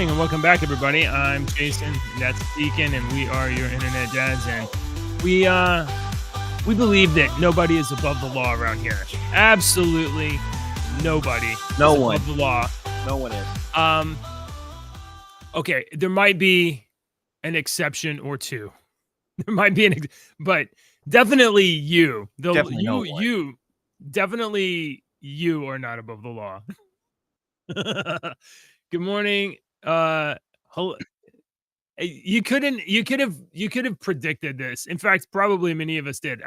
morning and welcome back, everybody. I'm Jason, that's Deacon, and we are your internet dads. And we believe that nobody is above the law around here. Absolutely nobody is above the law. No one is. Okay, there might be an exception or two. There might be but definitely you. Definitely you are not above the law. Good morning. You could have predicted this. In fact, probably many of us did.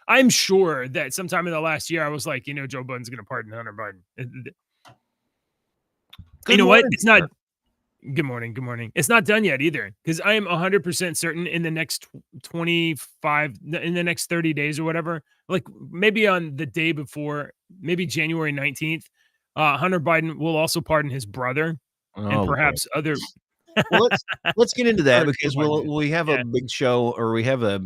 I'm sure that sometime in the last year I was like, Joe Biden's going to pardon Hunter Biden. You know what? It's not. Good morning. Good morning. It's not done yet either, because I am 100% certain in the next 30 days or whatever, like maybe on the day before, maybe January 19th, Hunter Biden will also pardon his brother and perhaps other. Well, let's get into that because we have a big show, or we have a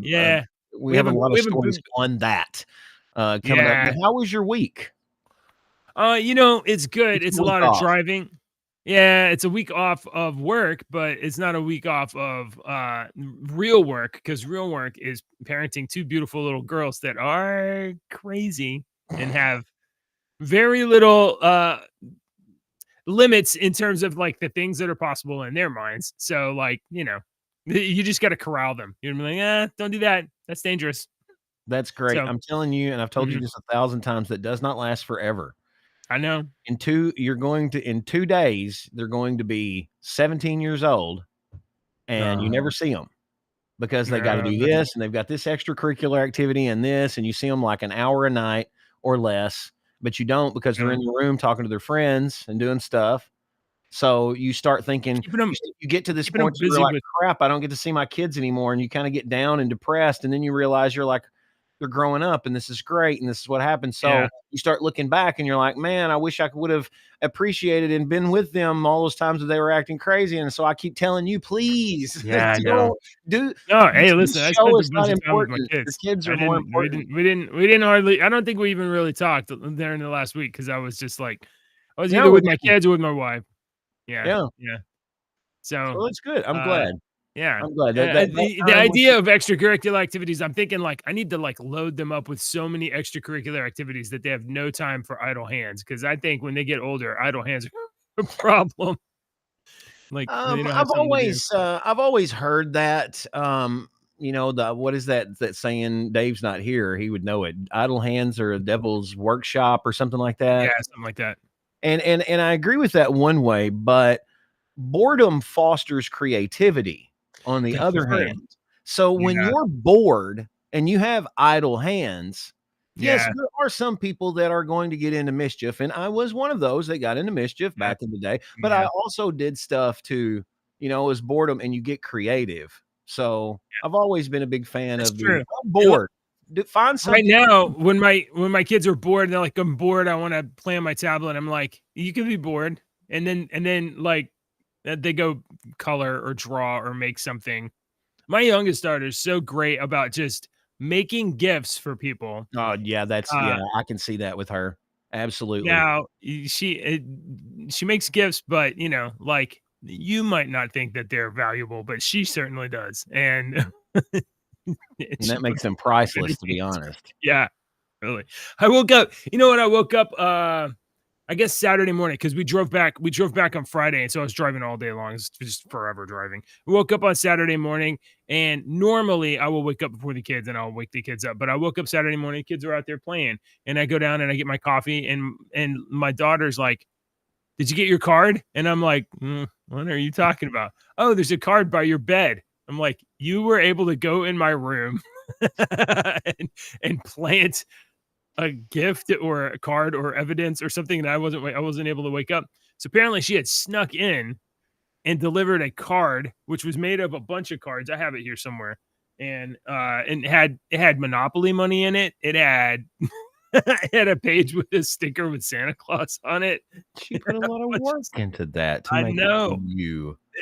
we have a lot of stories on that coming up. But how was your week? It's good. It's a lot of driving. Yeah, it's a week off of work, but it's not a week off of real work, because real work is parenting two beautiful little girls that are crazy and have very little limits in terms of like the things that are possible in their minds. So like, you just got to corral them. You're like, don't do that. That's dangerous. That's great. So, I'm telling you, and I've told you this 1,000 times, that does not last forever. I know. In 2 days, they're going to be 17 years old, and you never see them because they got to do this, and they've got this extracurricular activity and this, and you see them like an hour a night or less, but you don't, because they're in the room talking to their friends and doing stuff. So you start thinking, you get to this point where you're like, crap, I don't get to see my kids anymore. And you kind of get down and depressed. And then you realize you're like, they're growing up and this is great. And this is what happened. So you start looking back and you're like, man, I wish I would have appreciated and been with them all those times that they were acting crazy. And so I keep telling you, please. Yeah, hey, listen, I spent a bunch of time with my kids. The kids are more important. We didn't hardly, I don't think we even really talked there in the last week, because I was just like, I was either with my kids or with my wife. Yeah. So that's good. I'm glad. Yeah, I'm glad. The idea of extracurricular activities, I'm thinking like I need to like load them up with so many extracurricular activities that they have no time for idle hands. Because I think when they get older, idle hands are a problem. Like I've always heard that. What is that saying? Dave's not here. He would know it. Idle hands are a devil's workshop or something like that. Yeah, something like that. And I agree with that one way, but boredom fosters creativity on the other hand. So when you're bored and you have idle hands, yes, there are some people that are going to get into mischief. And I was one of those that got into mischief back in the day, but I also did stuff to, as boredom, and you get creative. So I've always been a big fan of I'm bored. Find something. Right now, when my kids are bored, and they're like, I'm bored, I want to play on my tablet. I'm like, you can be bored. And then like they go color or draw or make something. My youngest daughter is so great about just making gifts for people. Oh yeah, I can see that with her. Absolutely. Now she makes gifts, but like you might not think that they're valuable, but she certainly does. And and that makes them priceless, to be honest. Yeah, really. I woke up. You know what? I woke up. I guess Saturday morning, because we drove back on Friday, and so I was driving all day long. It's just forever driving. We woke up on Saturday morning, and normally I will wake up before the kids and I'll wake the kids up. But I woke up Saturday morning, kids are out there playing, and I go down and I get my coffee, and my daughter's like, "Did you get your card?" And I'm like, "What are you talking about?" "Oh, there's a card by your bed." I'm like, "You were able to go in my room and plant a gift or a card or evidence or something, and I wasn't able to wake up." So apparently she had snuck in and delivered a card, which was made of a bunch of cards. I have it here somewhere. And it had Monopoly money in it. It had it had a page with a sticker with Santa Claus on it. She put a lot of work into that. I know.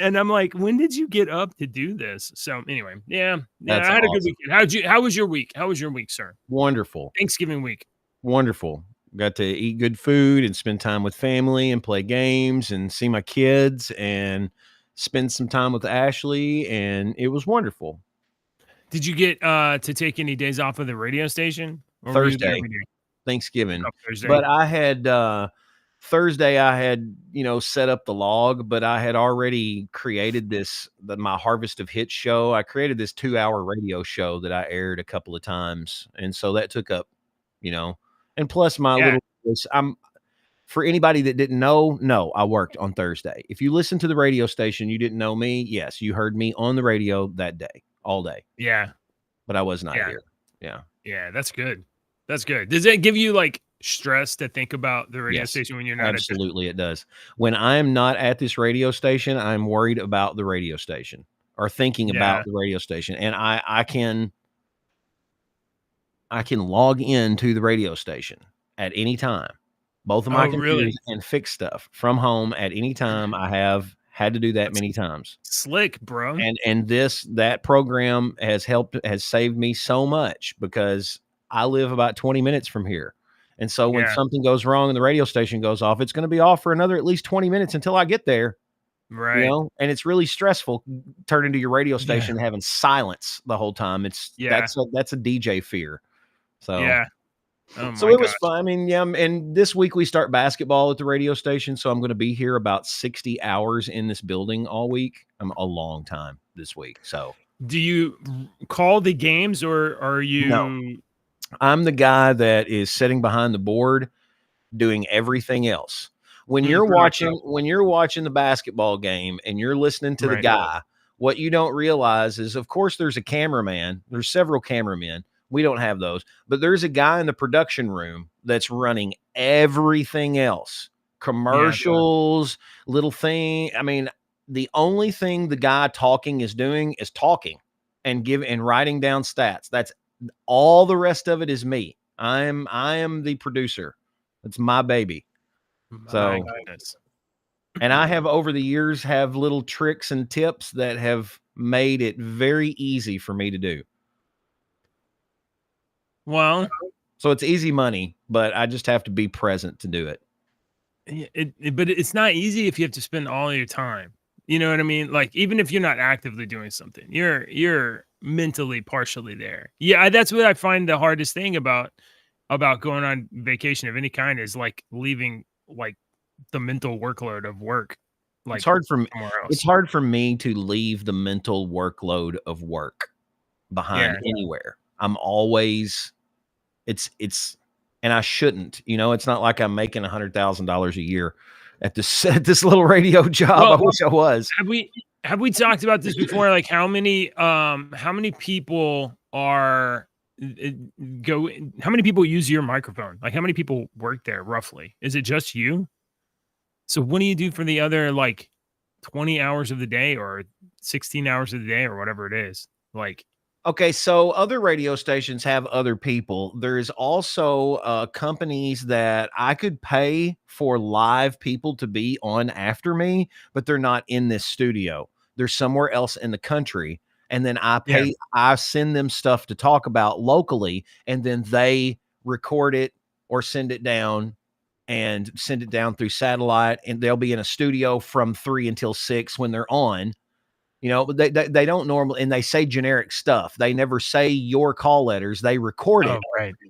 And I'm like, when did you get up to do this? So anyway, I had a good weekend. How was your week? How was your week, sir? Wonderful. Thanksgiving week. Wonderful. Got to eat good food and spend time with family and play games and see my kids and spend some time with Ashley, and it was wonderful. Did you get to take any days off of the radio station? Or were you there Thursday, every day? Thanksgiving. Oh, Thursday. But I had Thursday, I had, set up the log, but I had already created my Harvest of Hits show. I created this 2-hour radio show that I aired a couple of times. And so that took up, and plus my Yeah. for anybody that didn't know, no, I worked on Thursday. If you listen to the radio station, you didn't know me. Yes, you heard me on the radio that day, all day. Yeah. But I was not here. Yeah. Yeah, that's good. That's good. Does that give you like stress to think about the radio Yes, station when you're not absolutely it does. When I'm not at this radio station, I'm worried about the radio station or thinking about the radio station. And I can log into the radio station at any time, both of my computers, and fix stuff from home at any time. I have had to do that many times. Slick, bro. And that program has saved me so much because I live about 20 minutes from here. And so when something goes wrong and the radio station goes off, it's going to be off for another at least 20 minutes until I get there. Right. And it's really stressful turning to your radio station and having silence the whole time. That's a DJ fear. So so it was fun. I mean, and this week we start basketball at the radio station, so I'm going to be here about 60 hours in this building all week. I'm a long time this week. So, do you call the games or are you? No, I'm the guy that is sitting behind the board doing everything else. When you're watching the basketball game and you're listening to the guy, what you don't realize is, of course, there's a cameraman. There's several cameramen. We don't have those, but there's a guy in the production room that's running everything else, commercials, little thing. I mean, the only thing the guy talking is doing is talking and writing down stats. That's all. The rest of it is me. I am the producer. It's my baby. So, and I have over the years have little tricks and tips that have made it very easy for me to do. Well, so it's easy money, but I just have to be present to do it. But it's not easy if you have to spend all your time. You know what I mean? Like, even if you're not actively doing something, you're mentally partially there. Yeah, that's what I find the hardest thing about going on vacation of any kind is like leaving like the mental workload of work. Like, it's hard for me. It's hard for me to leave the mental workload of work behind anywhere. I'm always, and I shouldn't, it's not like I'm making $100,000 a year at this little radio job. Well, I wish I was. Have we talked about this before? Like how many people how many people use your microphone? Like how many people work there roughly? Is it just you? So what do you do for the other like 20 hours of the day or 16 hours of the day or whatever it is? Like, okay, so other radio stations have other people. There's also companies that I could pay for live people to be on after me, but they're not in this studio. They're somewhere else in the country. And then I send them stuff to talk about locally, and then they record it or send it down through satellite, and they'll be in a studio from 3 until 6 when they're on. But they don't normally, and they say generic stuff. They never say your call letters. They record it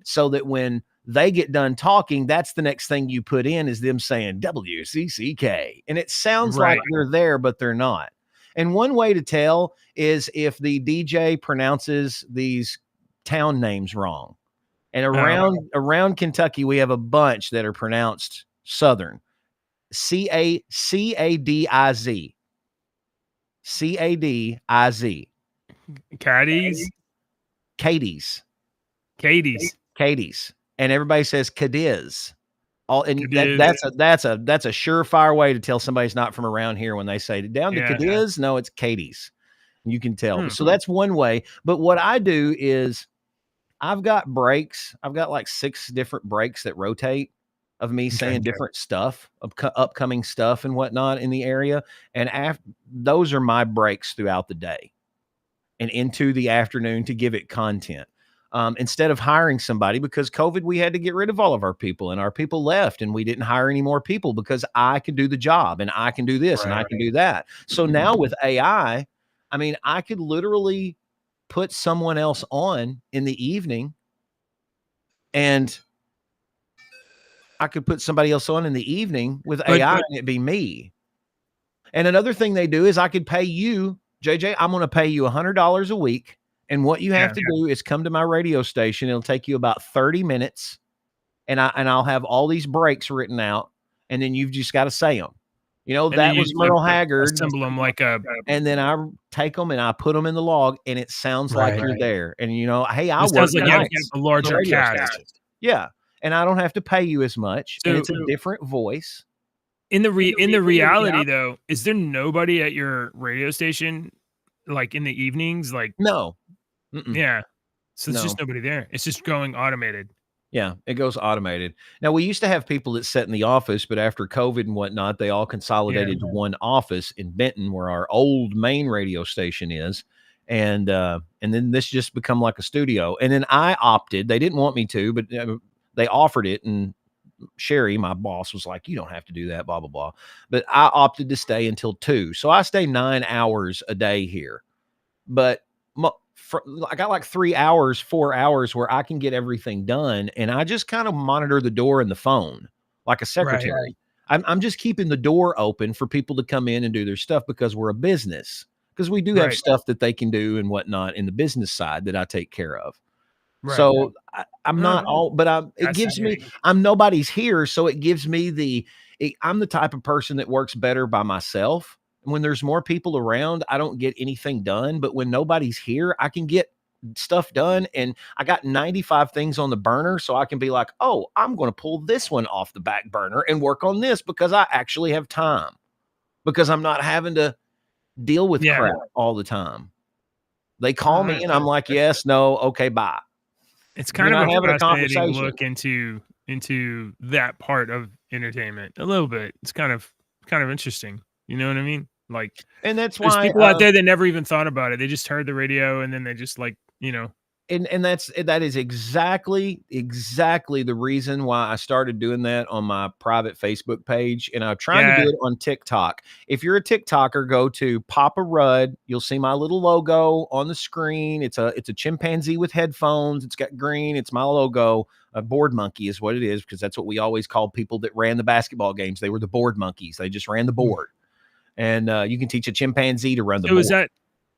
so that when they get done talking, that's the next thing you put in is them saying WCCK. And it sounds like they're there, but they're not. And one way to tell is if the DJ pronounces these town names wrong. And around Kentucky, we have a bunch that are pronounced Southern. Cadiz. Cadiz. Cadiz. And everybody says Cadiz. That's a surefire way to tell somebody's not from around here when they say down to Cadiz. No, it's Cadiz. You can tell. So that's one way. But what I do is I've got breaks. I've got like 6 different breaks that rotate of me saying different stuff, upcoming stuff and whatnot in the area. And those are my breaks throughout the day and into the afternoon to give it content. instead of hiring somebody, because COVID, we had to get rid of all of our people and our people left and we didn't hire any more people because I can do the job and I can do this and I can do that. So now with AI, I mean, I could literally put someone else on in the evening and I could put somebody else on in the evening with AI and it'd be me. And another thing they do is I could pay you, JJ, I'm going to pay you $100 a week. And what you have to do is come to my radio station. It'll take you about 30 minutes. And I'll have all these breaks written out. And then you've just got to say them. You know, that was Merle Haggard. Assemble them like a. And then I take them and I put them in the log and it sounds like you're there. And, you know, hey, I work like a larger cast. Yeah. And I don't have to pay you as much. So, and it's a different voice. In the reality though, is there nobody at your radio station like in the evenings? Like no. Yeah. So there's just nobody there. It's just going automated. Yeah, it goes automated. Now, we used to have people that sat in the office, but after COVID and whatnot, they all consolidated to one office in Benton, where our old main radio station is. And then this just become like a studio. And then I opted. They didn't want me to, but they offered it. And Sherry, my boss, was like, you don't have to do that, blah, blah, blah. But I opted to stay until 2. So I stay 9 hours a day here. But I got like 3 hours, 4 hours where I can get everything done. And I just kind of monitor the door and the phone like a secretary. Right. I'm just keeping the door open for people to come in and do their stuff because we're a business, because we do have stuff that they can do and whatnot in the business side that I take care of. Right. So I'm not all, but it gives me, I'm nobody's here. So it gives me I'm the type of person that works better by myself. When there's more people around, I don't get anything done. But when nobody's here, I can get stuff done. And I got 95 things on the burner. So I can be like, oh, I'm going to pull this one off the back burner and work on this because I actually have time, because I'm not having to deal with crap all the time. They call me and I'm like, yes, no, okay, bye. It's kind of a fascinating look into that part of entertainment a little bit. It's kind of interesting. You know what I mean? Like, and that's there's why people out there that never even thought about it. They just heard the radio and then they just like, you know. And that is exactly the reason why I started doing that on my private Facebook page. And I'm trying to do it on TikTok. If you're a TikToker, go to Papa Rudd. You'll see my little logo on the screen. It's a chimpanzee with headphones. It's got green. It's my logo. A board monkey is what it is, because that's what we always called people that ran the basketball games. They were the board monkeys. They just ran the board. And you can teach a chimpanzee to run the board.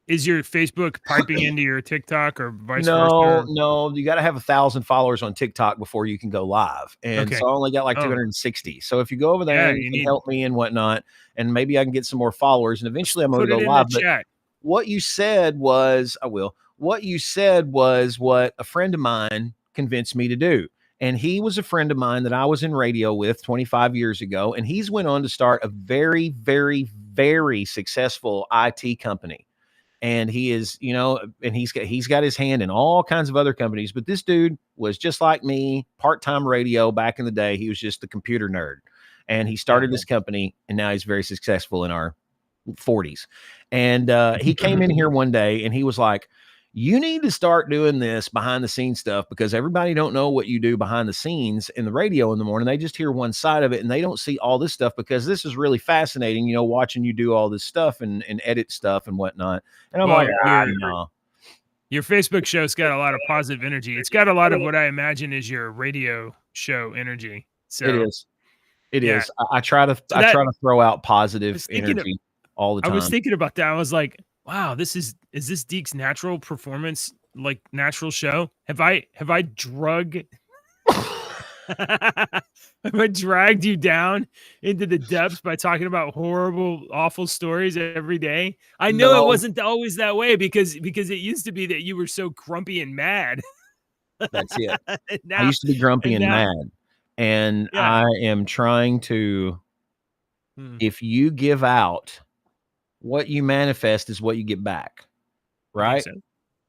Is your Facebook piping into your TikTok or vice versa? No, you got to have 1,000 followers on TikTok before you can go live. And so I only got like 260. So if you go over there and you can help me and whatnot, and maybe I can get some more followers, and eventually I'm going to go live. But what you said was, what you said was what a friend of mine convinced me to do. And he was a friend of mine that I was in radio with 25 years ago. And he's went on to start a very, very, very successful IT company. And he is, you know, and he's got his hand in all kinds of other companies. But this dude was just like me, part-time radio back in the day. He was just the computer nerd. And he started this company, and now he's very successful in our 40s. And he came in here one day and he was like, you need to start doing this behind the scenes stuff, because everybody don't know what you do behind the scenes in the radio in the morning. They just hear one side of it and they don't see all this stuff, because this is really fascinating, you know, watching you do all this stuff and edit stuff and whatnot. And I'm like, no. Your Facebook show's got a lot of positive energy. It's got a lot of what I imagine is your radio show energy. So it is. It is. I try to throw out positive energy all the time. I was thinking about that. I was like, wow, is this Deke's natural performance, like natural show? Have I dragged you down into the depths by talking about horrible, awful stories every day? I know it wasn't always that way, because it used to be that you were so grumpy and mad. That's it. I used to be grumpy and mad. And I am trying to, if you give out, what you manifest is what you get back, right?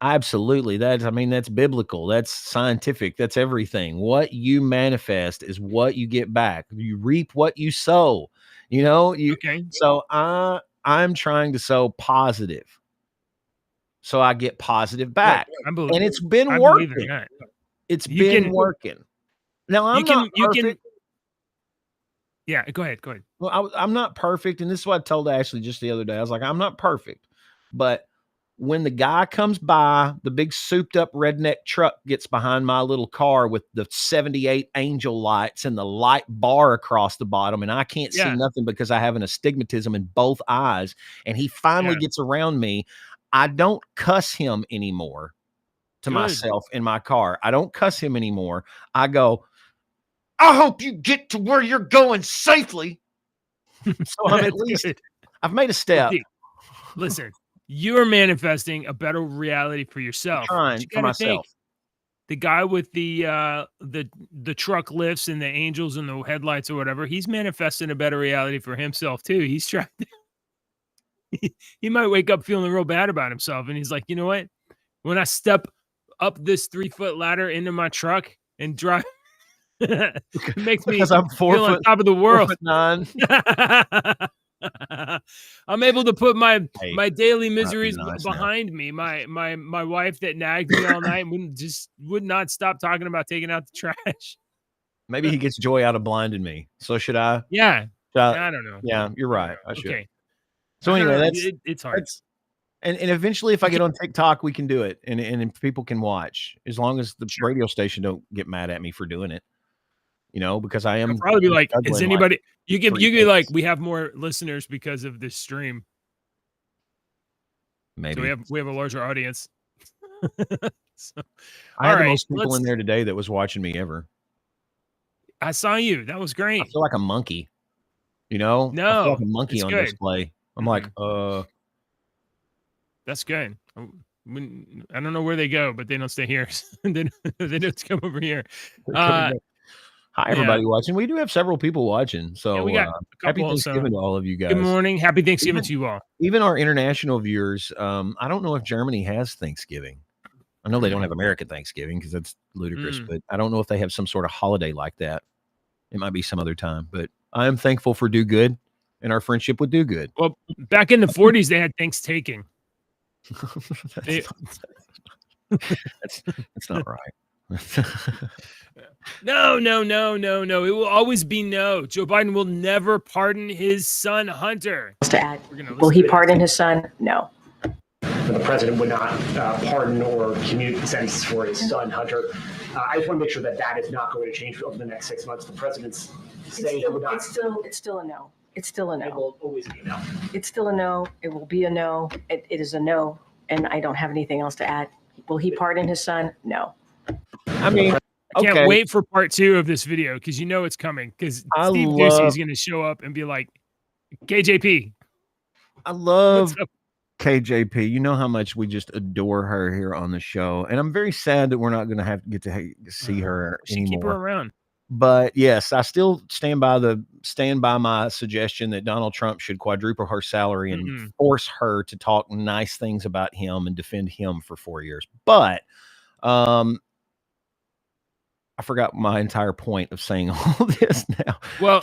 Absolutely. That's biblical. That's scientific. That's everything. What you manifest is what you get back. You reap what you sow, you know? So I'm trying to sow positive. so I get positive back. And it's been working. It's been working. Now I'm not perfect. Yeah, go ahead. Well, I'm not perfect, and this is what I told Ashley just the other day. I was like, I'm not perfect, but when the guy comes by, the big souped up redneck truck gets behind my little car with the 78 angel lights and the light bar across the bottom, and I can't see nothing because I have an astigmatism in both eyes, and he finally gets around me. I don't cuss him anymore to myself in my car. I don't cuss him anymore. I go, I hope you get to where you're going safely. So I'm at least, I've made a step. Listen, you're manifesting a better reality for yourself. I'm trying for myself. The guy with the truck lifts and the angels and the headlights or whatever, he's manifesting a better reality for himself too. He's trying to, he might wake up feeling real bad about himself, and he's like, you know what? When I step up this 3-foot ladder into my truck and drive, it makes me I'm 4 feel foot, on top of the world. 4'9". I'm able to put my daily miseries behind me. My wife that nagged me all night would not stop talking about taking out the trash. Maybe he gets joy out of blinding me. So should I? Yeah. I don't know. Yeah, you're right. I should. Okay. So anyway, it's hard. And eventually, if I get on TikTok, we can do it, and people can watch, as long as the radio station don't get mad at me for doing it. You know, because I am. I'll probably be like, is anybody? You can be like, we have more listeners because of this stream. Maybe so we have a larger audience. I had the most people in there today that was watching me ever. I saw you. That was great. I feel like a monkey. You know, no, I feel like a monkey on display. I'm like, that's good. I don't know where they go, but they don't stay here. they don't come over here. Hi, everybody watching. We do have several people watching. So we got happy Thanksgiving to all of you guys. Good morning. Happy Thanksgiving to you all. Even our international viewers. I don't know if Germany has Thanksgiving. I know they don't have American Thanksgiving because that's ludicrous, but I don't know if they have some sort of holiday like that. It might be some other time, but I am thankful for Do Good and our friendship with Do Good. Well, back in the 40s, they had Thanksgiving. That's not right. No. It will always be no. Joe Biden will never pardon his son, Hunter. To add, will he pardon his son? No. The president would not pardon or commute the sentence for his son, Hunter. I just want to make sure that that is not going to change over the next 6 months. The president's saying it would not. It's still a no. It's still a no. It will always be a no. It's still a no. It will be a no. It is a no. And I don't have anything else to add. Will he pardon his son? No. I mean, I can't wait for part 2 of this video because you know it's coming. Because Steve Ducey is going to show up and be like, KJP. I love KJP. You know how much we just adore her here on the show. And I'm very sad that we're not going to get to see her anymore. Keep her around. But yes, I still stand by my suggestion that Donald Trump should quadruple her salary and force her to talk nice things about him and defend him for 4 years. But I forgot my entire point of saying all this now. Well,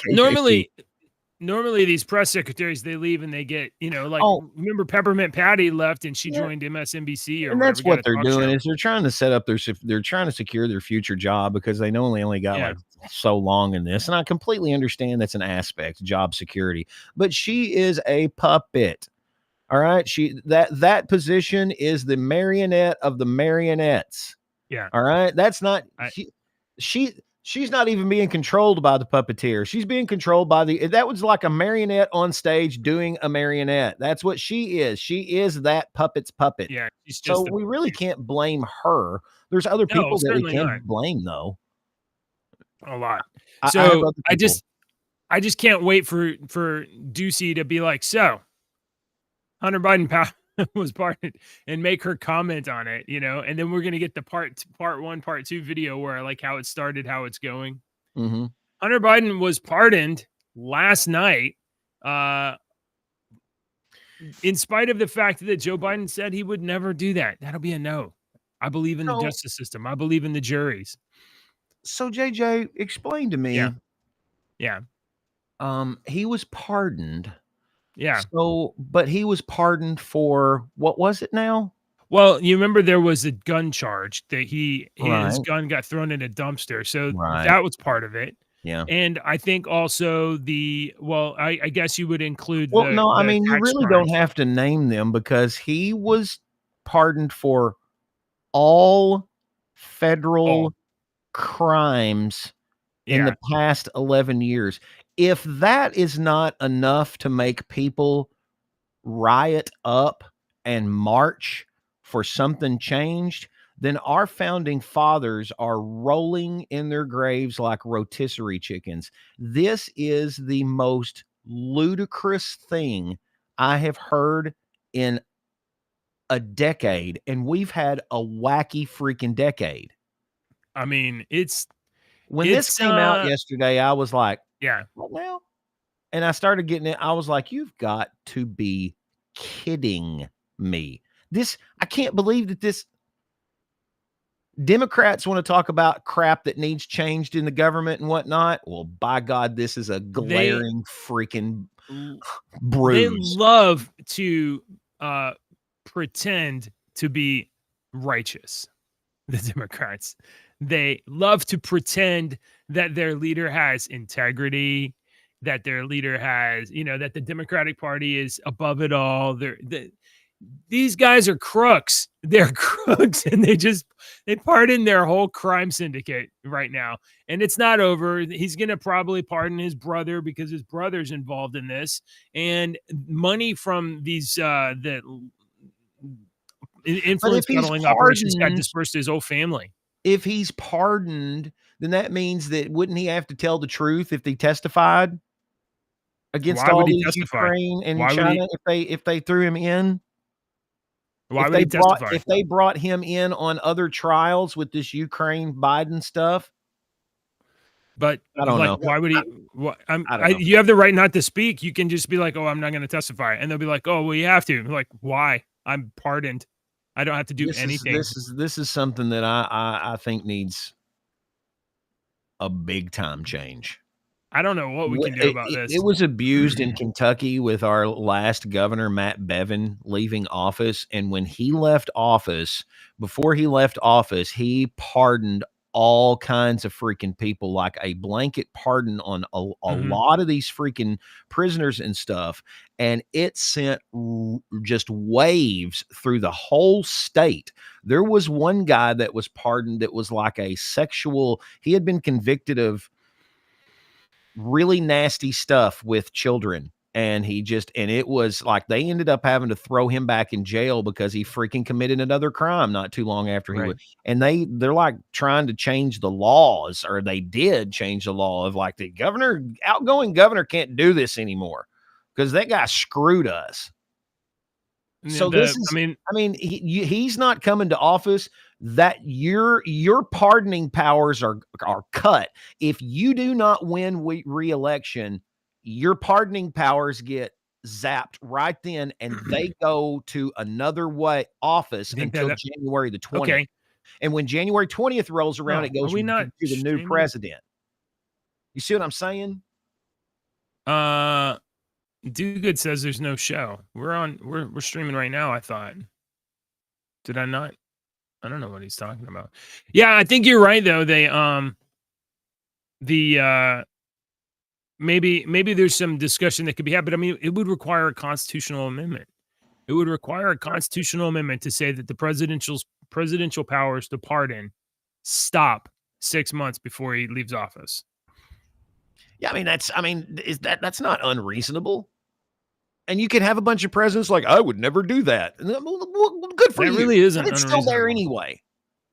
normally these press secretaries, they leave and they get, remember Peppermint Patty left and she joined MSNBC or and that's what they're doing is they're trying to set up they're trying to secure their future job because they only got like so long in this. And I completely understand that's an aspect, job security, but she is a puppet. All right. That position is the marionette of the marionettes. Yeah. All right. That's not, she's not even being controlled by the puppeteer. She's being controlled by that was like a marionette on stage doing a marionette. That's what she is. She is that puppet's puppet. Yeah. So we really can't blame her. There's other people that we can blame though. A lot. So I just can't wait for Ducey to be like, so Hunter Biden was pardoned and make her comment on it, and then we're going to get the part 1, part 2 video where like how it started, how it's going. Mm-hmm. Hunter Biden was pardoned last night, in spite of the fact that Joe Biden said he would never do that. That'll be a no. I believe in the justice system. I believe in the juries. So JJ, explain to me. Yeah. He was pardoned. Yeah. So, but he was pardoned for what was it now? Well, you remember there was a gun charge that his Right. gun got thrown in a dumpster, so Right. that was part of it. Yeah. And I think also I guess you would include Well, no, I the mean, you tax really don't crimes. have to name them because he was pardoned for all federal All. crimes in Yeah. the past 11 years. If that is not enough to make people riot up and march for something changed, then our founding fathers are rolling in their graves like rotisserie chickens. This is the most ludicrous thing I have heard in a decade, and we've had a wacky freaking decade. I mean, When this it's came out yesterday, I was like, yeah. "What now?" And I started getting it. I was like, "You've got to be kidding me." I can't believe that this Democrats want to talk about crap that needs changed in the government and whatnot. Well, by God, this is a They glaring freaking they bruise. love to pretend to be righteous. The Democrats. They love to pretend that their leader has integrity, that their leader has, that the Democratic Party is above it all. These guys are crooks. They're crooks, and they pardon their whole crime syndicate right now. And it's not over. He's going to probably pardon his brother because his brother's involved in this. And money from these the But if influence he's peddling operations got pardoned, dispersed to his whole family. then that means that wouldn't he have to tell the truth if he testified against Why would all he these testify? Ukraine and Why would he China if they threw him in? why would he testify? If they brought him in on other trials with this Ukraine Biden stuff, But I don't know. why would he? I don't know. You have the right not to speak. You can just be like, "Oh, I'm not going to testify," and they'll be like, "Oh, well, you have to." Like, why? I'm pardoned. I don't have to do anything. This is something that I think needs a big time change. I don't know what we can do about this. It was abused in Kentucky with our last governor, Matt Bevin, leaving office. And when he left office, before he left office, he pardoned all kinds of freaking people, like a blanket pardon on a lot of these freaking prisoners and stuff. And it sent just waves through the whole state. There was one guy that was pardoned that was like he had been convicted of really nasty stuff with children. And it was like they ended up having to throw him back in jail because he freaking committed another crime not too long after he was. And they're like trying to change the laws, or they did change the law of like the outgoing governor can't do this anymore because that guy screwed us. So he's not coming to office. That your pardoning powers are cut. If you do not win re-election, your pardoning powers get zapped right then, and they go to another office until January the 20th. Okay. And when January 20th rolls around, it goes to the new president. You see what I'm saying? Do Good says there's no show. We're streaming right now, I thought. Did I not? I don't know what he's talking about. Yeah, I think you're right though. They maybe there's some discussion that could be had, but I mean it would require a constitutional amendment. It would require a constitutional amendment to say that the presidential powers to pardon stop 6 months before he leaves office. Yeah, that's not unreasonable. And you can have a bunch of presidents like, I would never do that. Well, good for you. It really isn't. But it's still there anyway.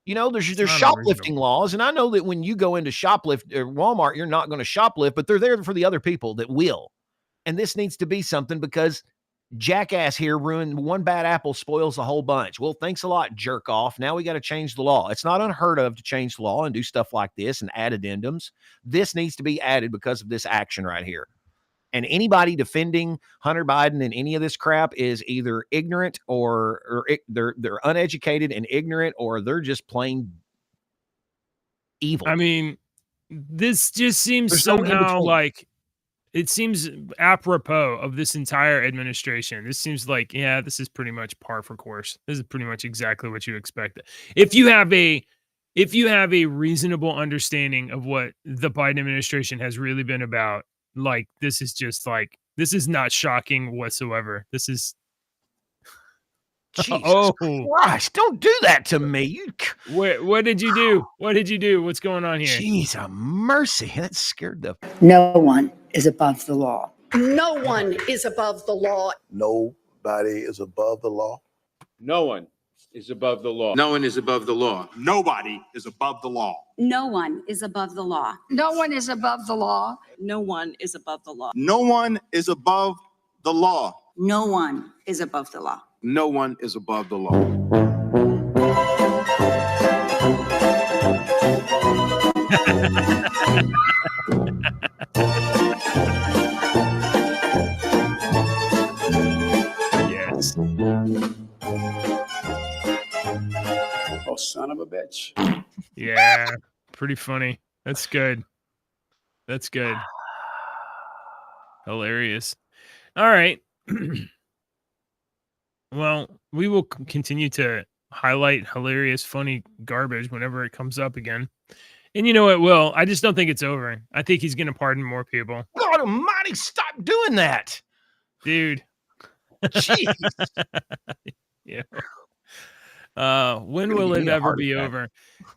There's shoplifting laws, and I know that when you go into Walmart, you're not going to shoplift, but they're there for the other people that will. And this needs to be something because jackass here ruined one bad apple spoils the whole bunch. Well, thanks a lot, jerk off. Now we got to change the law. It's not unheard of to change the law and do stuff like this and add addendums. This needs to be added because of this action right here. And anybody defending Hunter Biden and any of this crap is either ignorant or they're uneducated and ignorant, or they're just plain evil. I mean, this just seems somehow like apropos of this entire administration. This seems like, yeah, this is pretty much par for course. This is pretty much exactly what you expect. If you have a reasonable understanding of what the Biden administration has really been about, like, this is just like, this is not shocking whatsoever. This is Jesus Christ, don't do that to me. What did you do? What did you do? What's going on here? Jeez, a mercy. That scared the. No one is above the law. No one is above the law. Nobody is above the law. No one is above the law. No one is above the law. Nobody is above the law. No one is above the law. No one is above the law. No one is above the law. No one is above the law. No one is above the law. No one is above the law. Yes. Oh, son of a bitch. Yeah. Pretty funny. That's good. That's good. Hilarious. All right. Well, we will continue to highlight hilarious, funny garbage whenever it comes up again. And you know it will. I just don't think it's over. I think he's going to pardon more people. God almighty, stop doing that. Dude. Jeez. Yeah. When will give it me a ever heart be attack. over?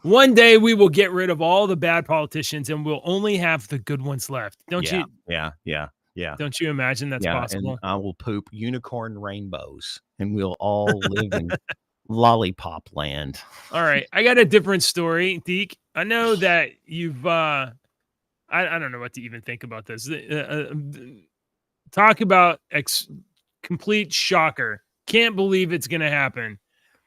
One day we will get rid of all the bad politicians and we'll only have the good ones left. Don't you? Yeah. Don't you imagine that's possible? And I will poop unicorn rainbows and we'll all live in lollipop land. All right. I got a different story, Deke. I know that you've I don't know what to even think about this. Talk about complete shocker. Can't believe it's going to happen.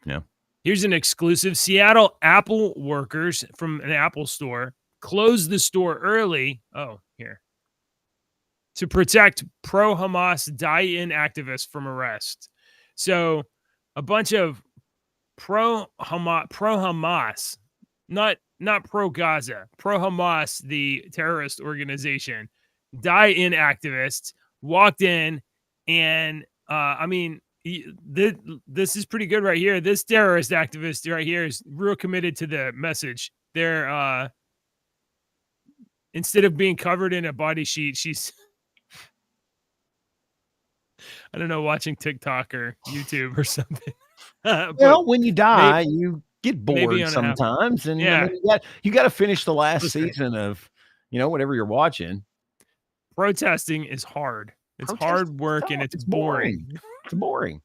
Yeah. Here's an exclusive. Seattle Apple workers from an Apple store closed the store early. Oh, here. To protect pro-Hamas die-in activists from arrest. So a bunch of pro-Hamas, not pro-Gaza, pro-Hamas, the terrorist organization, die-in activists walked in and, this is pretty good right here. This terrorist activist right here is real committed to the message. They're, instead of being covered in a body sheet, she's, I don't know, watching TikTok or YouTube or something. Well, when you die, you get bored sometimes, and yeah, you got to finish the last season of, whatever you're watching. Protesting is hard. It's hard work and it's boring. It's boring.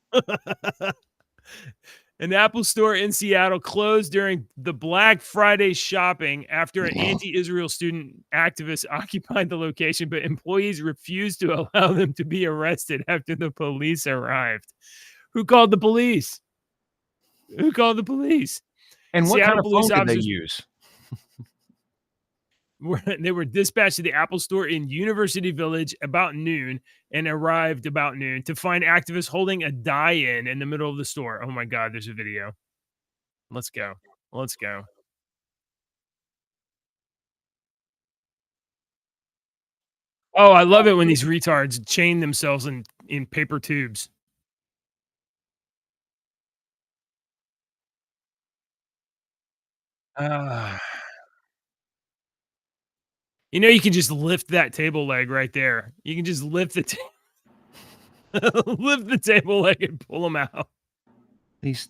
An Apple store in Seattle closed during the Black Friday shopping after an anti-Israel student activist occupied the location, but employees refused to allow them to be arrested after the police arrived. Who called the police? Who called the police? And what Seattle kind of phone did they use? They were dispatched to the Apple store in University Village about noon and arrived about noon to find activists holding a die-in in the middle of the store. Oh my God, there's a video. Let's go. Let's go. Oh, I love it when these retards chain themselves in paper tubes. You can just lift that table leg right there. You can just lift the lift the table leg and pull them out. These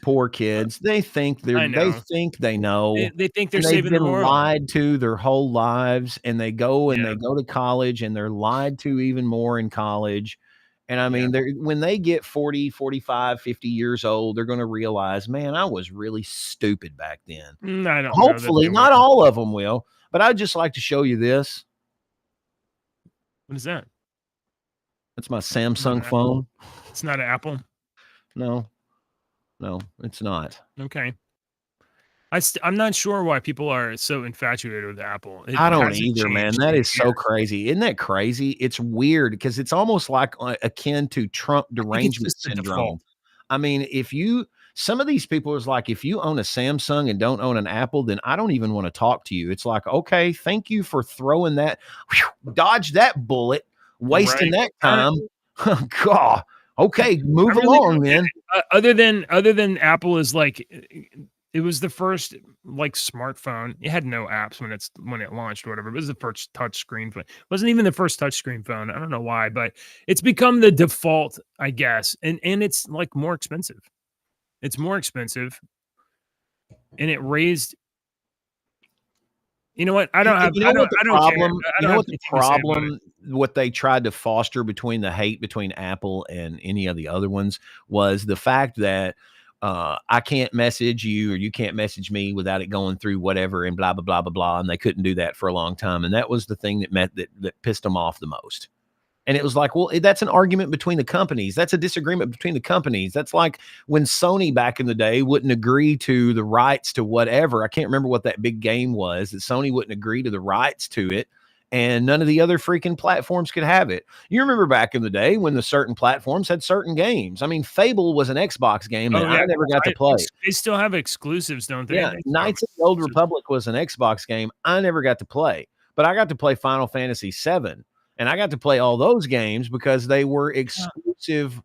poor kids, they think they know. They think they're saving the world. Lied to their whole lives, and they go to college, and they're lied to even more in college. And I mean, when they get 40, 45, 50 years old, they're going to realize, man, I was really stupid back then. I don't Hopefully, not all of them will, but I'd just like to show you this. What is that? That's my Samsung phone. It's not an Apple? No, it's not. Okay. I'm not sure why people are so infatuated with Apple. I don't either, man. That is so crazy. Isn't that crazy? It's weird because it's almost like akin to Trump derangement syndrome. I mean, if you some of these people is like, if you own a Samsung and don't own an Apple, then I don't even want to talk to you. It's like, okay, thank you for throwing that, dodge that bullet, wasting that time. God. Okay, move along then. Other than Apple is like, it was the first like smartphone. It had no apps when it launched or whatever. It was the first touch screen phone. It wasn't even the first touch screen phone. I don't know why, but it's become the default, I guess. And it's like more expensive. It's more expensive. And it raised. You know what? I don't have. You know what the problem? You know what the anything to say about it. problem? What they tried to foster between the hate between Apple and any of the other ones was the fact that I can't message you or you can't message me without it going through whatever and blah blah blah blah blah. And they couldn't do that for a long time, and that was the thing that pissed them off the most. And it was like, well, that's an argument between the companies. That's a disagreement between the companies. That's like when Sony back in the day wouldn't agree to the rights to whatever. I can't remember what that big game was, that Sony wouldn't agree to the rights to it. And none of the other freaking platforms could have it. You remember back in the day when the certain platforms had certain games. I mean, Fable was an Xbox game that I never got to play. They still have exclusives, don't they? Yeah, Knights of the Old Republic was an Xbox game I never got to play. But I got to play Final Fantasy VII. And I got to play all those games because they were exclusive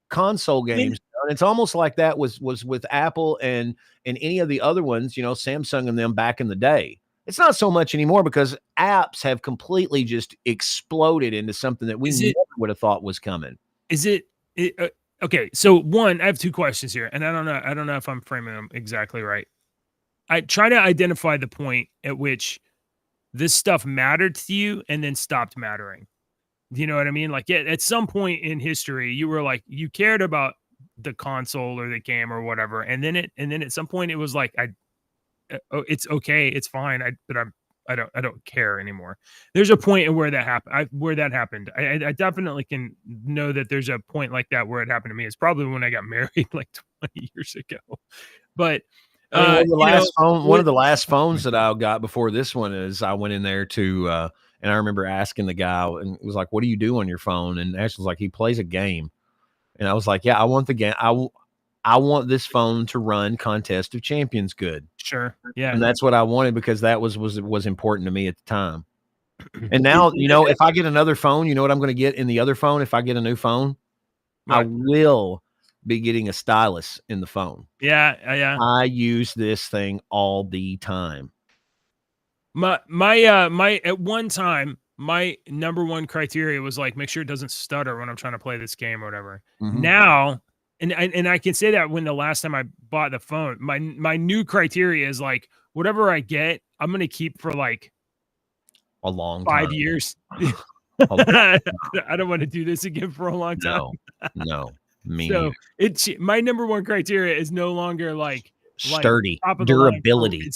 console games. And it's almost like that was with Apple and any of the other ones, you know, Samsung and them back in the day. It's not so much anymore because apps have completely just exploded into something that we never would have thought was coming. Okay? So one, I have two questions here, and I don't know if I'm framing them exactly right. I try to identify the point at which this stuff mattered to you and then stopped mattering. You know what I mean? Like, at some point in history, you were like, you cared about the console or the game or whatever, and then at some point it was like, it's okay, it's fine, I don't care anymore. There's a point where that happened. I definitely can know that there's a point like that where it happened to me. It's probably when I got married like 20 years ago. But one of the last phones that I got before this one is I went in there to and I remember asking the guy, and it was like, what do you do on your phone? And Ashley was like, he plays a game. And I was like, yeah, I want the game. I want this phone to run Contest of Champions good. Sure. Yeah. And that's what I wanted because that was important to me at the time. And now, you know, if I get another phone, you know what I'm going to get in the other phone? If I get a new phone, I will be getting a stylus in the phone. Yeah. I use this thing all the time. My at one time, my number one criteria was like, make sure it doesn't stutter when I'm trying to play this game or whatever. Mm-hmm. Now, and I can say that when the last time I bought the phone, my new criteria is like, whatever I get, I'm going to keep for like a long 5 years. I don't want to do this again for a long time. No. So my number one criteria is no longer like sturdy, durability.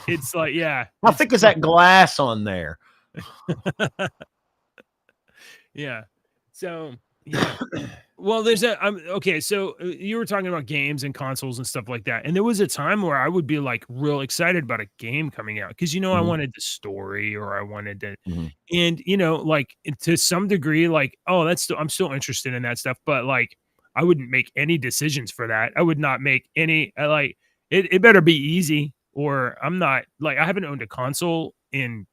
It's like, yeah. How thick is that glass on there? Yeah. So, yeah. Well, okay. So you were talking about games and consoles and stuff like that. And there was a time where I would be like real excited about a game coming out. Cause you know, I wanted the story or I wanted to, and you know, like to some degree, like, oh, I'm still interested in that stuff. But like, I wouldn't make any decisions for that. I would not make any, like, it better be easy or I'm not, like, I haven't owned a console in,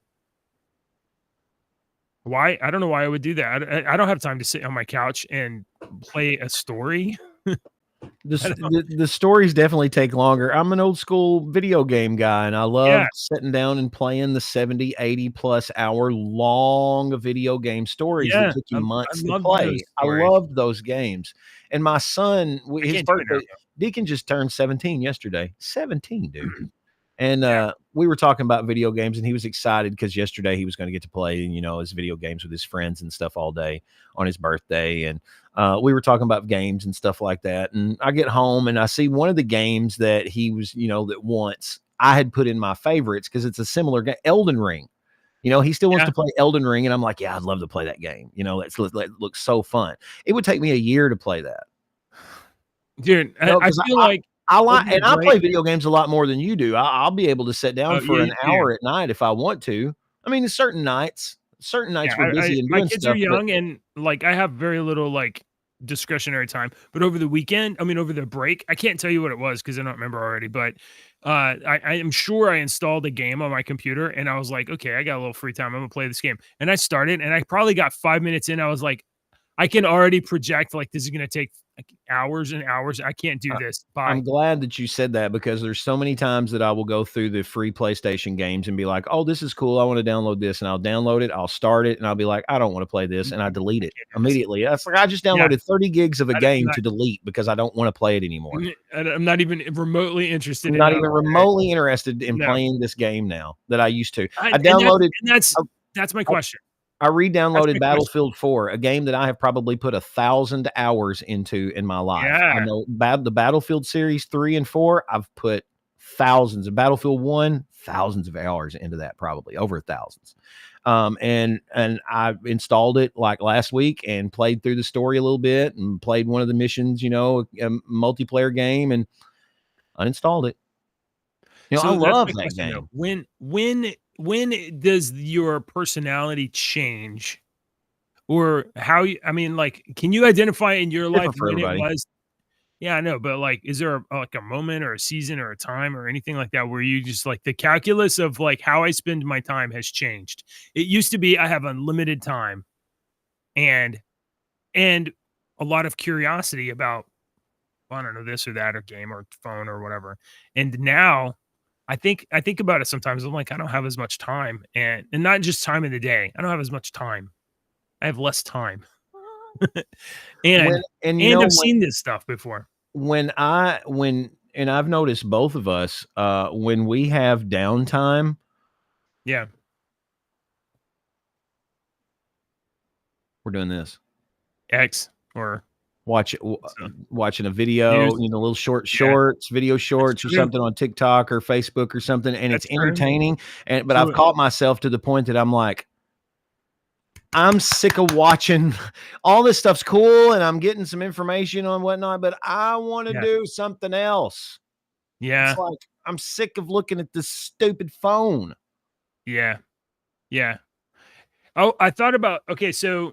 why? I don't know why I would do that. I don't have time to sit on my couch and play a story. The stories definitely take longer. I'm an old school video game guy, and I love sitting down and playing the 70, 80 plus hour long video game stories that took you months to play. I loved those games. And my son, his birthday, Deacon just turned 17 yesterday. 17, dude. And we were talking about video games, and he was excited because yesterday he was going to get to play, you know, his video games with his friends and stuff all day on his birthday. And we were talking about games and stuff like that. And I get home and I see one of the games that he was, you know, that once I had put in my favorites because it's a similar game, Elden Ring. You know, he still wants to play Elden Ring, and I'm like, yeah, I'd love to play that game. You know, it looks so fun. It would take me a year to play that, dude. I feel like. I play video games a lot more than you do. I'll be able to sit down for an hour at night if I want to. I mean, certain nights we're busy and my doing kids stuff, are young, and like I have very little like discretionary time. But over the weekend, I mean, over the break, I can't tell you what it was because I don't remember already. But I am sure I installed a game on my computer, and I was like, okay, I got a little free time. I'm gonna play this game, and I started, and I probably got 5 minutes in. I was like, I can already project like this is gonna take like hours and hours. I can't do this. Bye. I'm glad that you said that because there's so many times that I will go through the free PlayStation games and be like, oh, this is cool. I want to download this. And I'll download it. I'll start it. And I'll be like, I don't want to play this. And I delete it immediately. That's like, I just downloaded 30 gigs of a game to delete because I don't want to play it anymore. I'm not even remotely interested. I'm not even remotely interested in playing this game now that I used to. I downloaded. That's my question. I re-downloaded Battlefield 4, a game that I have probably put 1,000 hours into in my life. Yeah. I know the Battlefield series 3 and 4, I've put thousands of Battlefield 1, thousands of hours into that, probably over thousands. And I installed it like last week and played through the story a little bit and played one of the missions, a multiplayer game, and uninstalled it. I love that game. When does your personality change, or how you? I mean, like, can you identify in your life when it was? Yeah, I know, but like, is there a moment or a season or a time or anything like that where you just like the calculus of like how I spend my time has changed? It used to be I have unlimited time, and a lot of curiosity about, I don't know, this or that or game or phone or whatever, and now. I think about it sometimes. I'm like, I don't have as much time, and not just time in the day. I don't have as much time. I have less time. and I've seen this stuff before. And I've noticed both of us, when we have downtime. Yeah. We're doing this. X or watching a video, little shorts, video shorts or something on TikTok or Facebook or something, and it's entertaining. But I've caught myself to the point that I'm like, I'm sick of watching. All this stuff's cool, and I'm getting some information on whatnot, but I want to do something else. Yeah, it's like I'm sick of looking at this stupid phone. Yeah. Oh, I thought about so.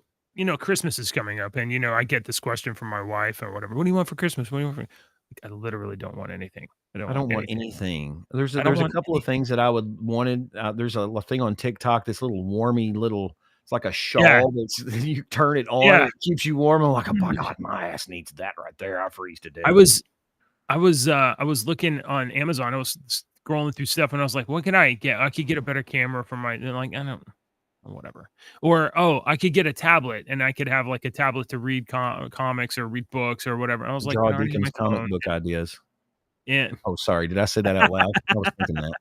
Christmas is coming up, and I get this question from my wife or whatever. What do you want for Christmas? What do you want I literally don't want anything. I don't want anything. There's a couple of things that I would wanted. There's a thing on TikTok, this little warmy little. It's like a shawl that's you turn it on. It keeps you warm. I'm like, oh my God, my ass needs that right there. I freeze to death. I was looking on Amazon. I was scrolling through stuff, and I was like, what can I get? I could get a better camera for my. Like, I don't. Whatever. Or I could get a tablet, and I could have like a tablet to read comics or read books or whatever. I was like, draw Deacon's comic book ideas. Yeah. Oh, sorry. Did I say that out loud? I was thinking that.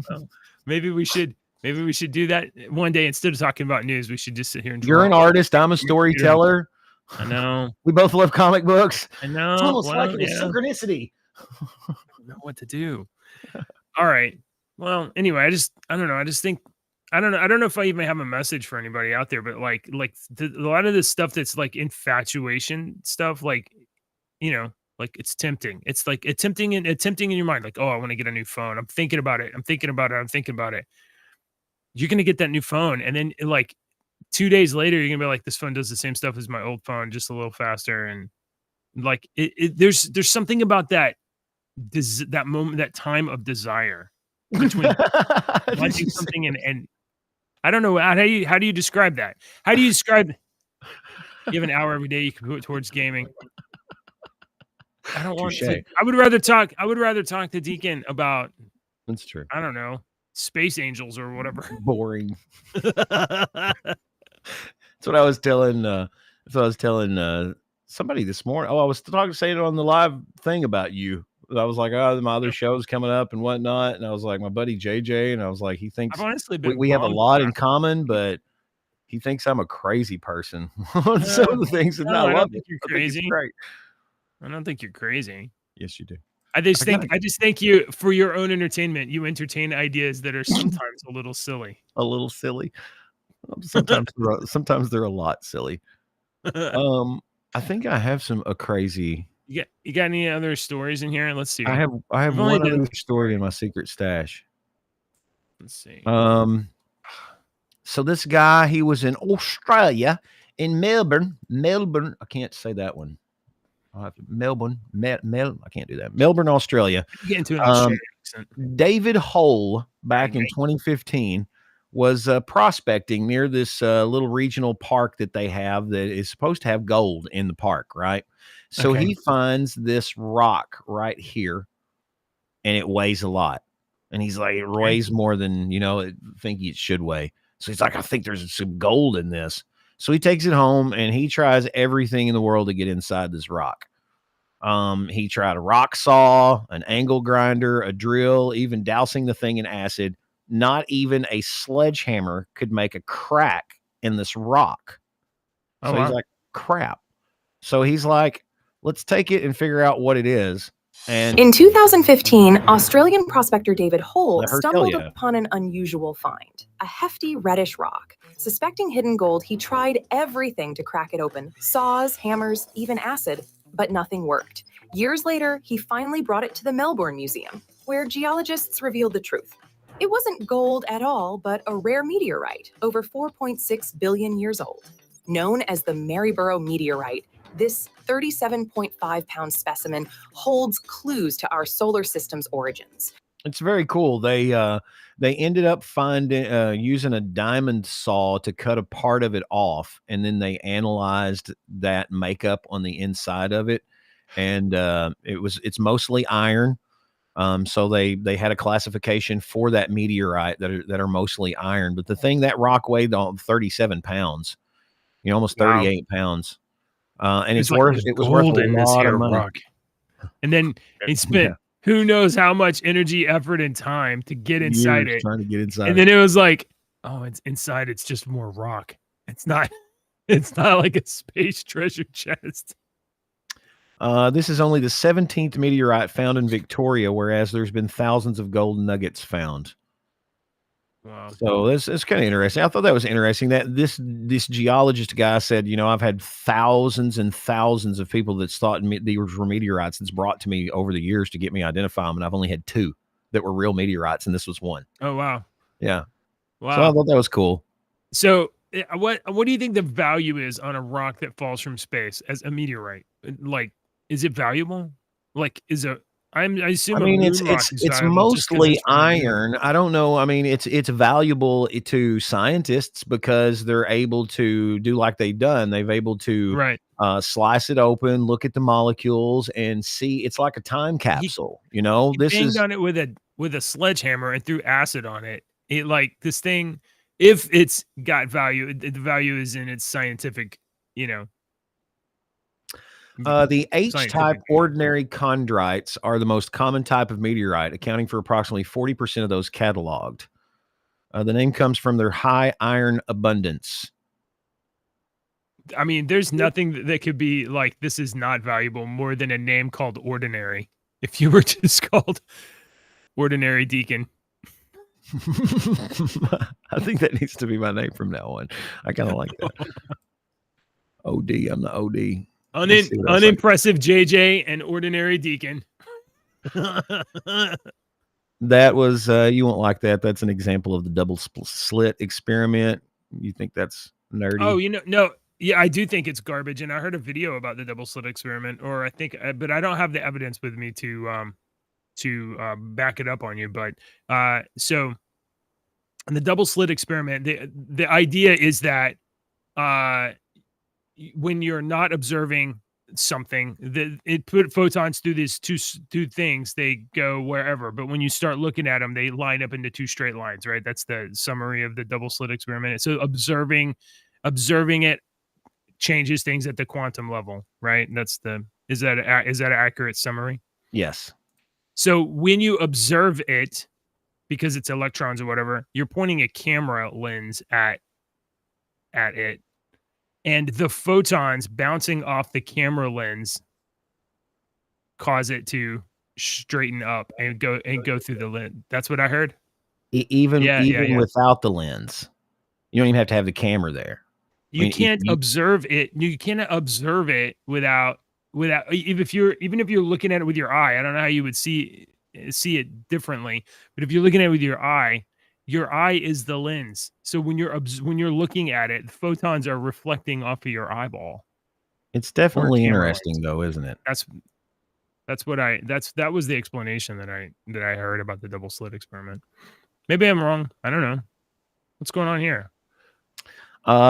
Well, maybe we should do that one day. Instead of talking about news, we should just sit here and. You're an artist. I'm a storyteller. I know. We both love comic books. I know. It's almost like it's synchronicity. I don't know what to do. All right. Well, anyway, I don't know. I just think. I don't know. I don't know if I even have a message for anybody out there, but a lot of this stuff that's like infatuation stuff, like, like it's tempting. It's like it's tempting in your mind. Like, oh, I want to get a new phone. I'm thinking about it. I'm thinking about it. You're going to get that new phone. And then like 2 days later, you're going to be like, this phone does the same stuff as my old phone, just a little faster. And like, there's something about that moment, that time of desire between wanting something and I don't know. How do you describe that? How do you describe? You have an hour every day you can put towards gaming. I don't want to. I would rather talk to Deacon about. That's true. I don't know, space angels or whatever. Boring. That's what I was telling. Somebody this morning. Oh, I was saying it on the live thing about you. I was like, oh, my other show's coming up and whatnot. And I was like, my buddy JJ, and I was like, he thinks we have a lot in common, but he thinks I'm a crazy person on some of the things. And I love it. You're crazy. I don't think you're crazy. Yes, you do. I just think you, for your own entertainment, you entertain ideas that are sometimes a little silly. A little silly. Sometimes they're a lot silly. I think I have a crazy. You got any other stories in here? Let's see. I have one other story in my secret stash. Let's see. So this guy, he was in Australia, in Melbourne, I can't say that one. I'll have to, Melbourne, I can't do that. Melbourne, Australia. Get into an Australian accent. David Hole, back in Right. 2015, was prospecting near this little regional park that they have that is supposed to have gold in the park, right? So Okay. he finds this rock right here, and it weighs a lot. And he's like, it weighs more than, I think it should weigh. So he's like, I think there's some gold in this. So he takes it home and he tries everything in the world to get inside this rock. He tried a rock saw, an angle grinder, a drill, even dousing the thing in acid. Not even a sledgehammer could make a crack in this rock. Oh, So he's wow. like, crap. So he's like, let's take it and figure out what it is. And in 2015, Australian prospector David Hole Let her tell stumbled ya. upon an unusual find, a hefty reddish rock. Suspecting hidden gold, he tried everything to crack it open, saws, hammers, even acid, but nothing worked. Years later, he finally brought it to the Melbourne Museum, where geologists revealed the truth. It wasn't gold at all, but a rare meteorite, over 4.6 billion years old. Known as the Maryborough meteorite, this 37.5-pound specimen holds clues to our solar system's origins. it's very cool. They ended up finding using a diamond saw to cut a part of it off, and then they analyzed that makeup on the inside of it, and it's mostly iron. So they had a classification for that meteorite that are mostly iron. But the thing, that rock weighed on 37 pounds, almost 38 pounds. And it's like worth there's it was worth gold a in this lot here of money. rock. And then he spent who knows how much energy, effort, and time to get inside Years it. trying to get inside. And then it was like, oh, it's inside. It's just more rock. It's not. It's not like a space treasure chest. This is only the 17th meteorite found in Victoria, whereas there's been thousands of gold nuggets found. Wow. So it's kind of interesting. I thought that was interesting that this geologist guy said, I've had thousands and thousands of people that's thought these were meteorites that's brought to me over the years to get me identify them, and I've only had 2 that were real meteorites, and this was one. Oh, wow. Yeah. Wow. So I thought that was cool. So what do you think the value is on a rock that falls from space as a meteorite? Like, is it valuable? Like, I assume I mean, a it's moon rock is it's valuable just 'cause mostly it's from the moon. iron. I don't know. I mean, it's valuable to scientists because they're able to do like they've done. They've able to Right. Slice it open, look at the molecules, and see. It's like a time capsule. He This banged is on it with a sledgehammer and threw acid on it. It like this thing, if it's got value, the value is in its scientific, the H-type scientific. ordinary chondrites are the most common type of meteorite, accounting for approximately 40% of those cataloged. The name comes from their high iron abundance. I mean, there's nothing that could be like, this is not valuable more than a name called ordinary. If you were just called Ordinary Deacon. I think that needs to be my name from now on. I kind of like that. OD, I'm the OD. Unimpressive JJ and Ordinary Deacon. That was you won't like that. That's an example of the double slit experiment. You think that's nerdy? Oh, no. Yeah, I do think it's garbage, and I heard a video about the double slit experiment, or I think, but I don't have the evidence with me to back it up on you. But so in the double slit experiment, the idea is that when you're not observing something, it put photons through these two things, they go wherever, but when you start looking at them, they line up into 2 straight lines, right? That's the summary of the double slit experiment. So observing it changes things at the quantum level, right? Is that an accurate summary? Yes. So when you observe it, because it's electrons or whatever, you're pointing a camera lens at it, and the photons bouncing off the camera lens cause it to straighten up and go through the lens. That's what I heard. Even Yeah. without the lens, you don't even have to have the camera there. You can't observe it. You cannot observe it without even if you're looking at it with your eye. I don't know how you would see it differently, but if you're looking at it with your eye, your eye is the lens. So when you're looking at it, the photons are reflecting off of your eyeball. It's Or definitely camera interesting, lens. though, isn't it? That was the explanation that I heard about the double slit experiment. Maybe I'm wrong. I don't know. What's going on here?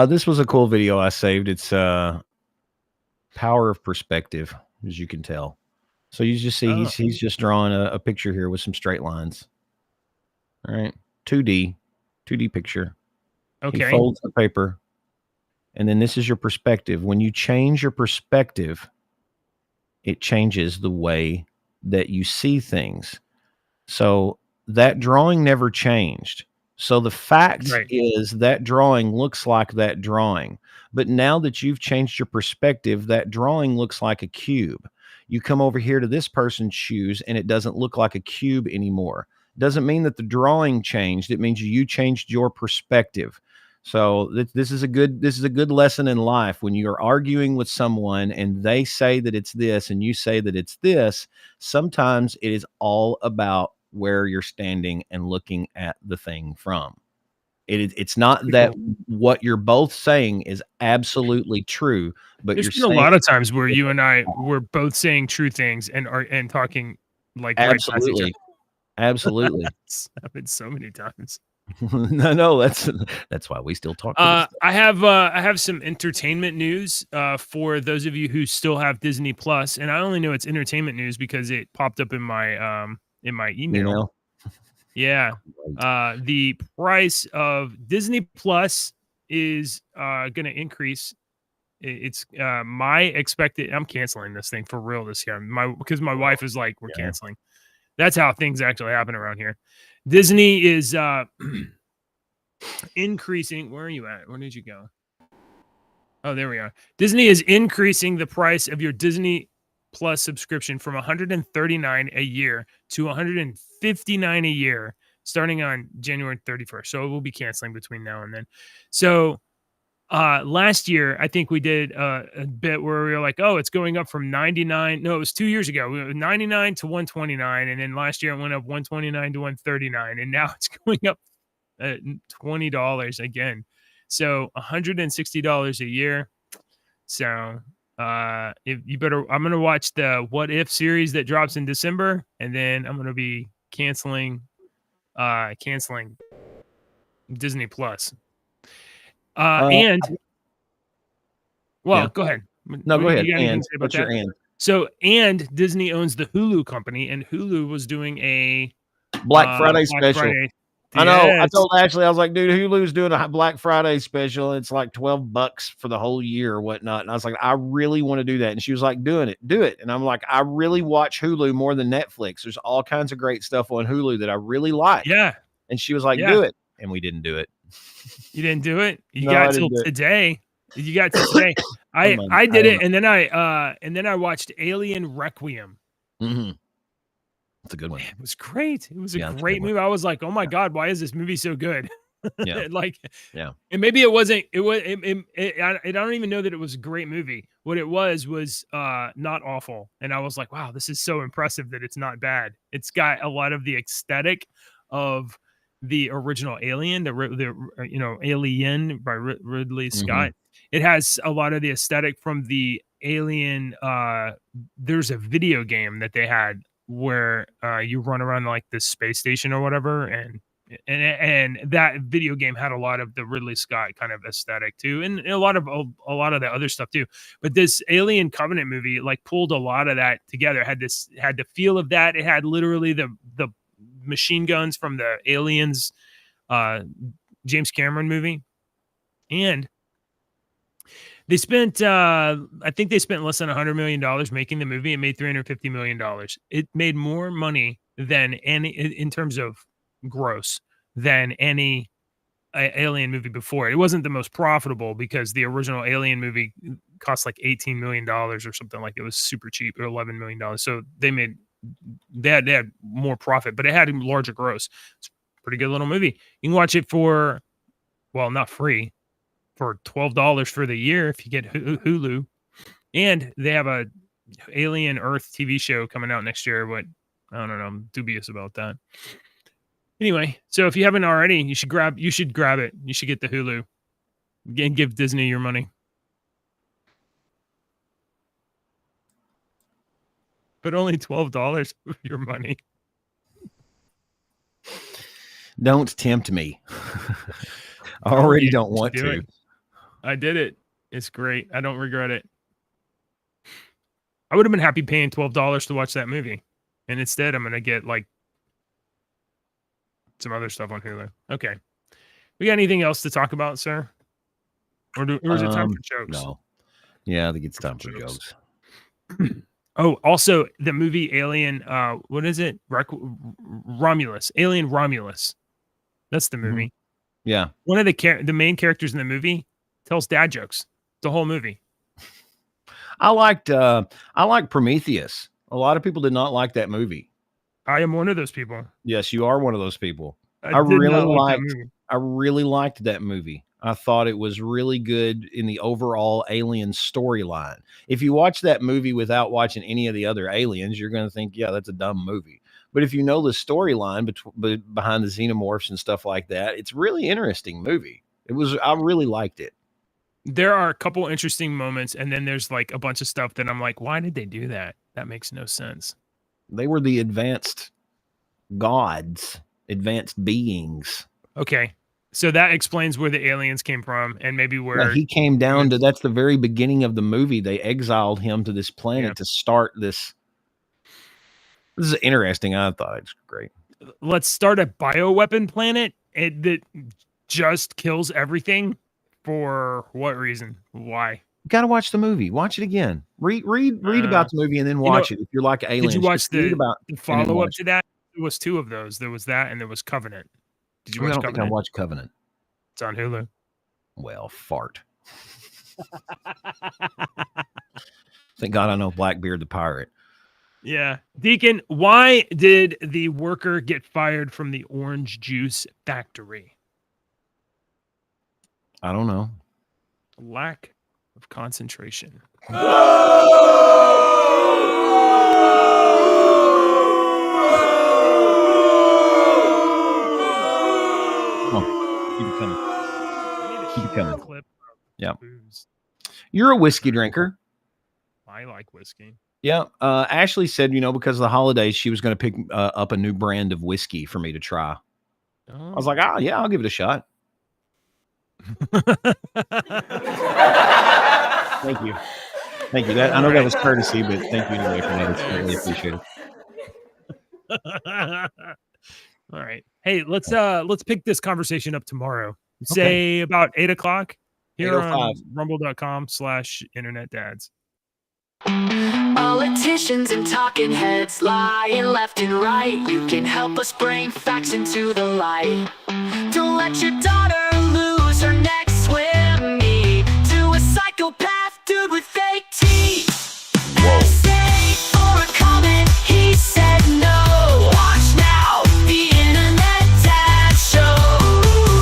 This was a cool video I saved. It's power of perspective, as you can tell. So you just see he's just drawing a picture here with some straight lines. All right, 2D picture. Okay. He folds the paper, and then this is your perspective. When you change your perspective, it changes the way that you see things. So that drawing never changed. So the fact is that drawing looks like that drawing. But now that you've changed your perspective, that drawing looks like a cube. You come over here to this person's shoes and it doesn't look like a cube anymore. Doesn't mean that the drawing changed. It means you changed your perspective. So this is a good lesson in life. When you're arguing with someone and they say that it's this and you say that it's this, sometimes it is all about where you're standing and looking at the thing from. It's not that what you're both saying is absolutely true, but There's you're been saying a lot of times where you and I were both saying true things and talking like right past each absolutely, other. absolutely. It's happened so many times. No, that's why we still talk. I have some entertainment news for those of you who still have Disney Plus, and I only know it's entertainment news because it popped up in my email. Yeah. The price of Disney Plus is going to increase. It's my expected. I'm canceling this thing for real this year. Because my wife is like, we're canceling. That's how things actually happen around here. Disney is increasing. Where are you at? Where did you go? Oh, there we are. Disney is increasing the price of your Disney Plus subscription from $139 a year to $159 a year starting on January 31st. So it will be canceling between now and then. So last year, I think we did a bit where we were like, oh, it's going up from 99. No, it was 2 years ago. We were 99 to 129. And then last year it went up 129 to 139. And now it's going up $20 again. So $160 a year. So if you better, I'm going to watch the What If series that drops in December. And then I'm going to be canceling Disney Plus. And well, go ahead. No, go ahead. You got anything to say about what's your that? and? So, and Disney owns the Hulu company, and Hulu was doing a Black Friday special. Friday. I know. I Yes. told Ashley, I was like, dude, Hulu's doing a Black Friday special. It's like $12 for the whole year or whatnot. And I was like, I really want to do that. And she was like, do it. And I'm like, I really watch Hulu more than Netflix. There's all kinds of great stuff on Hulu that I really like. Yeah. And she was like, do it. And we didn't do it. You didn't do it? You No, got I didn't till do it. today. You got till today. I did it, and then I watched Alien Requiem. Mm-hmm. That's a good one. It was great. It was a Yeah, that's a great good one. movie. I was like, oh my God, why is this movie so good? Yeah. Yeah. And maybe it wasn't, I don't even know that it was a great movie. What it was not awful. And I was like, wow, this is so impressive that it's not bad. It's got a lot of the aesthetic of the original Alien, Alien by Ridley Scott. It has a lot of the aesthetic from the Alien. There's a video game that they had where you run around like this space station or whatever, and that video game had a lot of the Ridley Scott kind of aesthetic too, and a lot of the other stuff too. But this Alien Covenant movie like pulled a lot of that together. Had the feel of that. It had literally the machine guns from the Aliens James Cameron movie, and they spent I think they spent less than $100 million making the movie. It made $350 million. It made more money than any in terms of gross than any Alien movie before. It wasn't the most profitable because the original Alien movie cost like $18 million or something. Like it was super cheap, or $11 million. So they had more profit, but it had a larger gross. It's a pretty good little movie. You can watch it for, well, not free, for $12 for the year if you get Hulu. And they have a Alien Earth TV show coming out next year. But I don't know, I'm dubious about that. Anyway, so if you haven't already, you should grab it. You should get the Hulu and give Disney your money. But only $12 of your money. Don't tempt me. I already don't want do to. it. I did it. It's great. I don't regret it. I would have been happy paying $12 to watch that movie. And instead, I'm going to get like some other stuff on Hulu. Okay. We got anything else to talk about, sir? Or is it time for jokes? No. Yeah, I think it's time for jokes. Oh, also the movie Alien, what is it? Romulus. Alien Romulus. That's the movie. Yeah. One of the main characters in the movie tells dad jokes. The whole movie. I liked Prometheus. A lot of people did not like that movie. I am one of those people. Yes, you are one of those people. I really liked that movie. I thought it was really good in the overall Alien storyline. If you watch that movie without watching any of the other Aliens, you're going to think, yeah, that's a dumb movie. But if you know the storyline behind the xenomorphs and stuff like that, it's a really interesting movie. I really liked it. There are a couple interesting moments, and then there's like a bunch of stuff that I'm like, why did they do that? That makes no sense. They were the advanced gods, advanced beings. Okay. So that explains where the aliens came from, and maybe where he came down to. That's the very beginning of the movie. They exiled him to this planet to start this. This is interesting. I thought it's great. Let's start a bioweapon planet that just kills everything. For what reason? Why? You got to watch the movie. Watch it again. Read about the movie and then watch it. If you're like aliens, did you watch the follow up to that? There was two of those. There was that, and there was Covenant. Did you watch Covenant? I watched Covenant. It's on Hulu. Well, fart. Thank God I know Blackbeard the pirate. Yeah. Deacon, why did the worker get fired from the orange juice factory? I don't know. Lack of concentration. Keep it coming. Keep it coming. Yeah. You're a whiskey drinker. I like whiskey. Yeah. Ashley said, because of the holidays, she was going to pick up a new brand of whiskey for me to try. I was like, yeah, I'll give it a shot. Thank you. I know that was courtesy, but thank you anyway for that. It's really appreciated. All right. Hey, let's pick this conversation up tomorrow. Say about 8:00 here on rumble.com/internetdads. Politicians and talking heads lying left and right. You can help us bring facts into the light. Don't let your daughter lose her next swim meet to a psychopath dude with fake teeth. Essay or a comment, he said no. Watch now, the Internet Dad Show.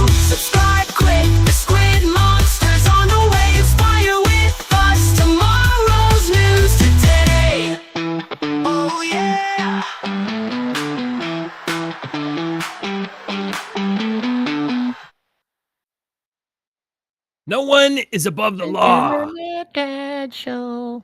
Subscribe quick, the squid monster's on the way. Inspire with us, tomorrow's news today. Oh yeah. No one is above the law. Internet Dad Show.